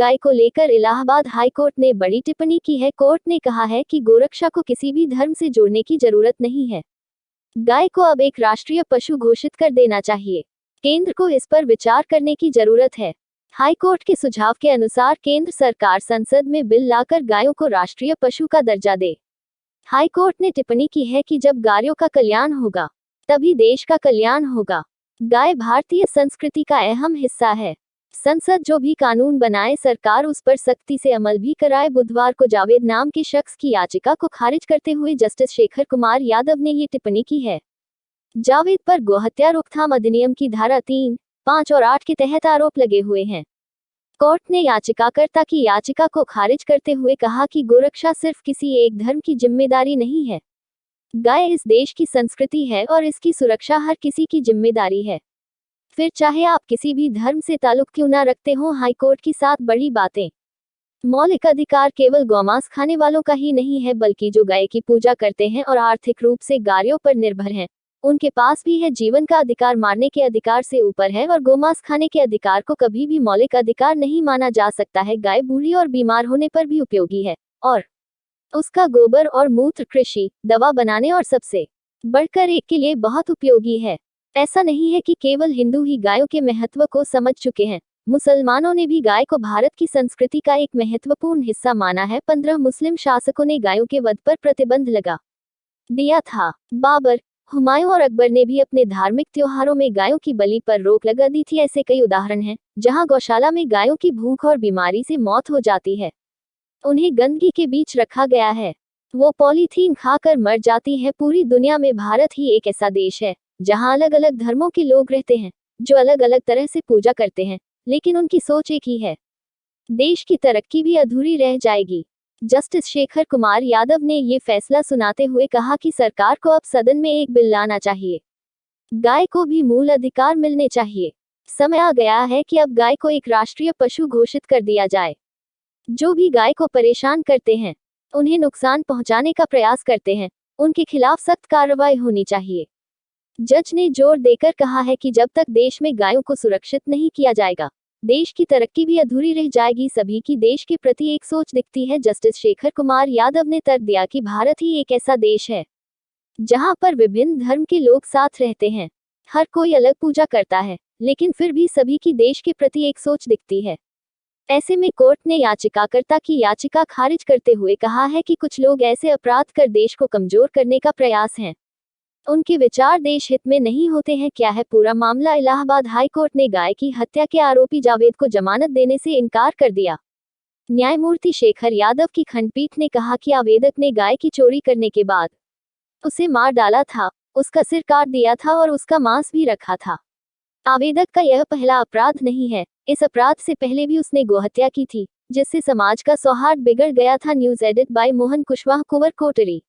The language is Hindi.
गाय को लेकर इलाहाबाद हाई कोर्ट ने बड़ी टिप्पणी की है। कोर्ट ने कहा है कि गोरक्षा को किसी भी धर्म से जोड़ने की जरूरत नहीं है। गाय को अब एक राष्ट्रीय पशु घोषित कर देना चाहिए। केंद्र को इस पर विचार करने की जरूरत है। हाई कोर्ट के सुझाव के अनुसार केंद्र सरकार संसद में बिल लाकर गायों को राष्ट्रीय पशु का दर्जा दे। हाई कोर्ट ने टिप्पणी की है कि जब गायों का कल्याण होगा तभी देश का कल्याण होगा। गाय भारतीय संस्कृति का अहम हिस्सा है। संसद जो भी कानून बनाए सरकार उस पर सख्ती से अमल भी कराए। बुधवार को जावेद नाम के शख्स की याचिका को खारिज करते हुए जस्टिस शेखर कुमार यादव ने ये टिप्पणी की है। जावेद पर गोहत्या रोकथाम अधिनियम की धारा 3, 5 और 8 के तहत आरोप लगे हुए हैं। कोर्ट ने याचिकाकर्ता की याचिका को खारिज करते हुए कहा कि गोरक्षा सिर्फ किसी एक धर्म की जिम्मेदारी नहीं है। गाय इस देश की संस्कृति है और इसकी सुरक्षा हर किसी की जिम्मेदारी है, फिर चाहे आप किसी भी धर्म से ताल्लुक क्यों ना रखते हो। हाईकोर्ट की 7 बड़ी बातें। मौलिक अधिकार केवल गौमांस खाने वालों का ही नहीं है, बल्कि जो गाय की पूजा करते हैं और आर्थिक रूप से गायों पर निर्भर हैं, उनके पास भी है। जीवन का अधिकार मारने के अधिकार से ऊपर है और गोमांस खाने के अधिकार को कभी भी मौलिक अधिकार नहीं माना जा सकता है। गाय बूढ़ी और बीमार होने पर भी उपयोगी है और उसका गोबर और मूत्र कृषि, दवा बनाने और सबसे बढ़कर एक के लिए बहुत उपयोगी है। ऐसा नहीं है कि केवल हिंदू ही गायों के महत्व को समझ चुके हैं, मुसलमानों ने भी गाय को भारत की संस्कृति का एक महत्वपूर्ण हिस्सा माना है। 15 मुस्लिम शासकों ने गायों के वध पर प्रतिबंध लगा दिया था। बाबर, हुमायूं और अकबर ने भी अपने धार्मिक त्योहारों में गायों की बलि पर रोक लगा दी थी। ऐसे कई उदाहरण हैं जहां गौशाला में गायों की भूख और बीमारी से मौत हो जाती है। उन्हें गंदगी के बीच रखा गया है, वो पॉलीथीन खाकर मर जाती है। पूरी दुनिया में भारत ही एक ऐसा देश है जहां अलग अलग धर्मों के लोग रहते हैं, जो अलग अलग तरह से पूजा करते हैं, लेकिन उनकी सोच एक ही है। देश की तरक्की भी अधूरी रह जाएगी। जस्टिस शेखर कुमार यादव ने ये फैसला सुनाते हुए कहा कि सरकार को अब सदन में एक बिल लाना चाहिए। गाय को भी मूल अधिकार मिलने चाहिए। समय आ गया है कि अब गाय को एक राष्ट्रीय पशु घोषित कर दिया जाए। जो भी गाय को परेशान करते हैं, उन्हें नुकसान पहुंचाने का प्रयास करते हैं, उनके खिलाफ सख्त कार्रवाई होनी चाहिए। जज ने जोर देकर कहा है कि जब तक देश में गायों को सुरक्षित नहीं किया जाएगा, देश की तरक्की भी अधूरी रह जाएगी। सभी की देश के प्रति एक सोच दिखती है। जस्टिस शेखर कुमार यादव ने तर्क दिया कि भारत ही एक ऐसा देश है जहां पर विभिन्न धर्म के लोग साथ रहते हैं। हर कोई अलग पूजा करता है, लेकिन फिर भी सभी की देश के प्रति एक सोच दिखती है। ऐसे में कोर्ट ने याचिकाकर्ता की याचिका खारिज करते हुए कहा है कि कुछ लोग ऐसे अपराध कर देश को कमजोर करने का प्रयास हैं। उनके विचार देश हित में नहीं होते हैं। क्या है पूरा मामला? इलाहाबाद हाई कोर्ट ने गाय की हत्या के आरोपी जावेद को जमानत देने से इनकार कर दिया। न्यायमूर्ति शेखर यादव की खंडपीठ ने कहा कि आवेदक ने गाय की चोरी करने के बाद उसे मार डाला था, उसका सिर काट दिया था और उसका मांस भी रखा था। आवेदक का यह पहला अपराध नहीं है। इस अपराध से पहले भी उसने गोहत्या की थी, जिससे समाज का सौहार्द बिगड़ गया था। News edit bye Mohan Kushwaha, कुंवर कोटरी।